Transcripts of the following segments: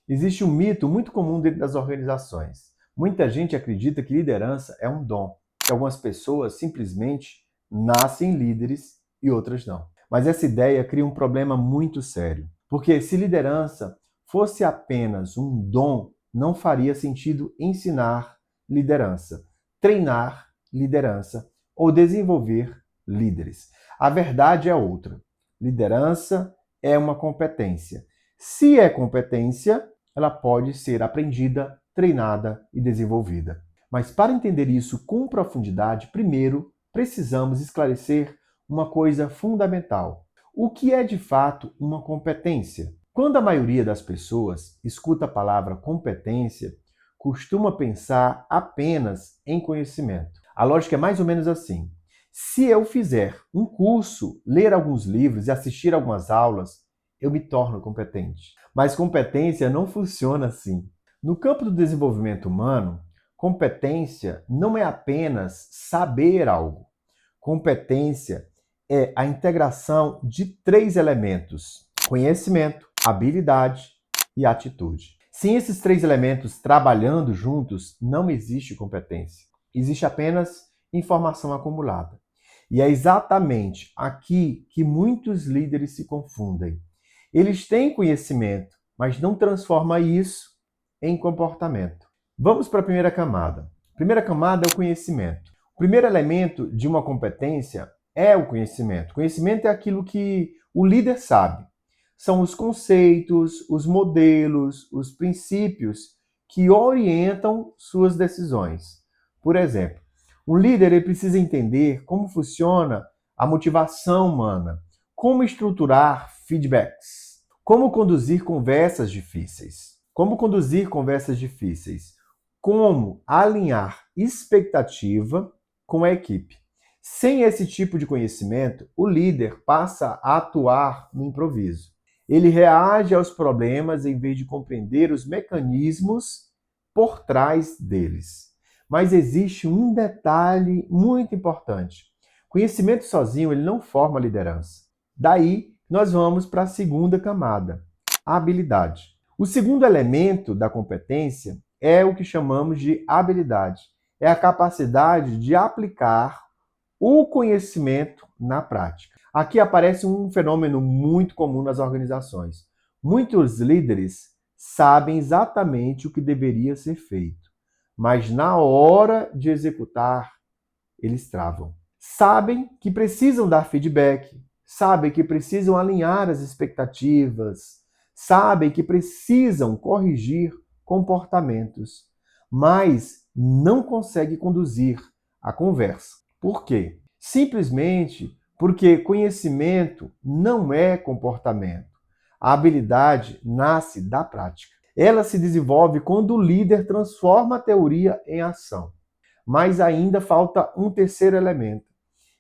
Existe um mito muito comum dentro das organizações. Muita gente acredita que liderança é um dom, que algumas pessoas simplesmente nascem líderes e outras não. Mas essa ideia cria um problema muito sério, porque se liderança fosse apenas um dom, não faria sentido ensinar liderança, treinar liderança ou desenvolver líderes. A verdade é outra. Liderança é uma competência. Se é competência, ela pode ser aprendida, treinada e desenvolvida. Mas para entender isso com profundidade, primeiro precisamos esclarecer uma coisa fundamental. O que é de fato uma competência? Quando a maioria das pessoas escuta a palavra competência, costuma pensar apenas em conhecimento. A lógica é mais ou menos assim. Se eu fizer um curso, ler alguns livros e assistir algumas aulas, eu me torno competente. Mas competência não funciona assim. No campo do desenvolvimento humano, competência não é apenas saber algo. Competência é a integração de três elementos: conhecimento, habilidade e atitude. Sem esses três elementos trabalhando juntos, não existe competência. Existe apenas informação acumulada. E é exatamente aqui que muitos líderes se confundem. Eles têm conhecimento, mas não transformam isso em comportamento. Vamos para a primeira camada. A primeira camada é o conhecimento. O primeiro elemento de uma competência é o conhecimento. Conhecimento é aquilo que o líder sabe. São os conceitos, os modelos, os princípios que orientam suas decisões. Por exemplo, um líder ele precisa entender como funciona a motivação humana, como estruturar feedbacks, como conduzir conversas difíceis. Como alinhar expectativa com a equipe. Sem esse tipo de conhecimento, o líder passa a atuar no improviso. Ele reage aos problemas em vez de compreender os mecanismos por trás deles. Mas existe um detalhe muito importante. Conhecimento sozinho ele não forma liderança. Daí, nós vamos para a segunda camada, a habilidade. O segundo elemento da competência é o que chamamos de habilidade. É a capacidade de aplicar o conhecimento na prática. Aqui aparece um fenômeno muito comum nas organizações. Muitos líderes sabem exatamente o que deveria ser feito, mas na hora de executar, eles travam. Sabem que precisam dar feedback, sabem que precisam alinhar as expectativas, sabem que precisam corrigir comportamentos, mas não conseguem conduzir a conversa. Por quê? Simplesmente porque conhecimento não é comportamento. A habilidade nasce da prática. Ela se desenvolve quando o líder transforma a teoria em ação. Mas ainda falta um terceiro elemento.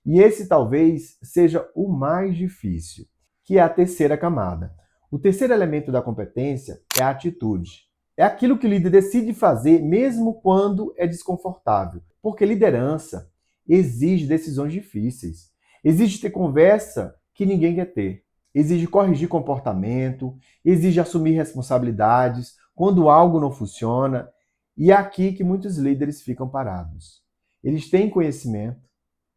E esse talvez seja o mais difícil, que é a terceira camada. O terceiro elemento da competência é a atitude. É aquilo que o líder decide fazer mesmo quando é desconfortável. Porque liderança exige decisões difíceis. Exige ter conversa que ninguém quer ter. Exige corrigir comportamento, exige assumir responsabilidades quando algo não funciona. E é aqui que muitos líderes ficam parados. Eles têm conhecimento,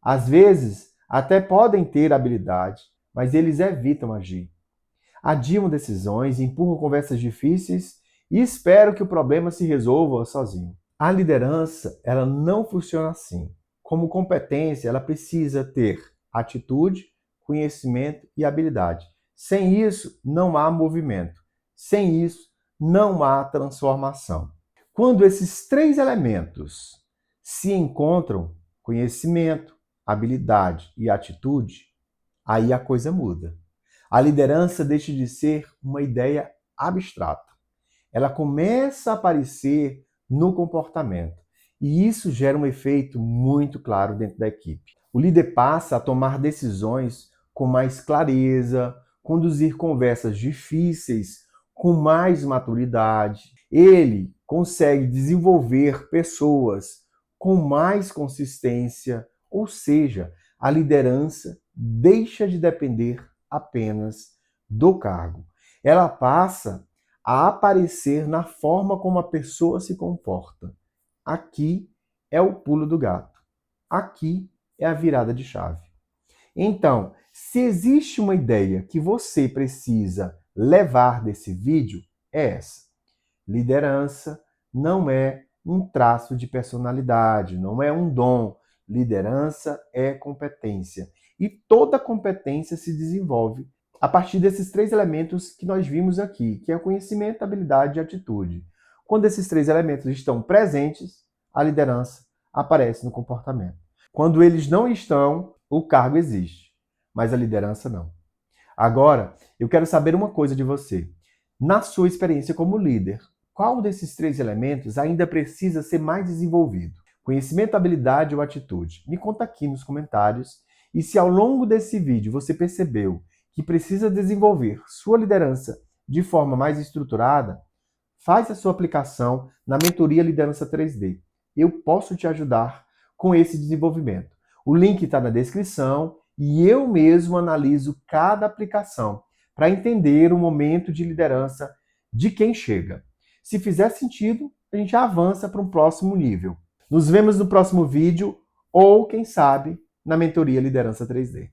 às vezes até podem ter habilidade, mas eles evitam agir. Adiam decisões, empurram conversas difíceis e esperam que o problema se resolva sozinho. A liderança, ela não funciona assim. Como competência, ela precisa ter atitude, conhecimento e habilidade. Sem isso, não há movimento. Sem isso, não há transformação. Quando esses três elementos se encontram, conhecimento, habilidade e atitude, aí a coisa muda. A liderança deixa de ser uma ideia abstrata. Ela começa a aparecer no comportamento. E isso gera um efeito muito claro dentro da equipe. O líder passa a tomar decisões com mais clareza, conduzir conversas difíceis com mais maturidade. Ele consegue desenvolver pessoas com mais consistência, ou seja, a liderança deixa de depender apenas do cargo. Ela passa a aparecer na forma como a pessoa se comporta. Aqui é o pulo do gato. Aqui é a virada de chave. Então, se existe uma ideia que você precisa levar desse vídeo, é essa. Liderança não é um traço de personalidade, não é um dom. Liderança é competência. E toda competência se desenvolve a partir desses 3 elementos que nós vimos aqui, que é o conhecimento, habilidade e atitude. Quando esses 3 elementos estão presentes, a liderança aparece no comportamento. Quando eles não estão, o cargo existe, mas a liderança não. Agora, eu quero saber uma coisa de você. Na sua experiência como líder, qual desses 3 elementos ainda precisa ser mais desenvolvido? Conhecimento, habilidade ou atitude? Me conta aqui nos comentários. E se ao longo desse vídeo você percebeu que precisa desenvolver sua liderança de forma mais estruturada, faz a sua aplicação na mentoria Liderança 3D. Eu posso te ajudar com esse desenvolvimento. O link está na descrição e eu mesmo analiso cada aplicação para entender o momento de liderança de quem chega. Se fizer sentido, a gente avança para um próximo nível. Nos vemos no próximo vídeo ou, quem sabe, na mentoria Liderança 3D.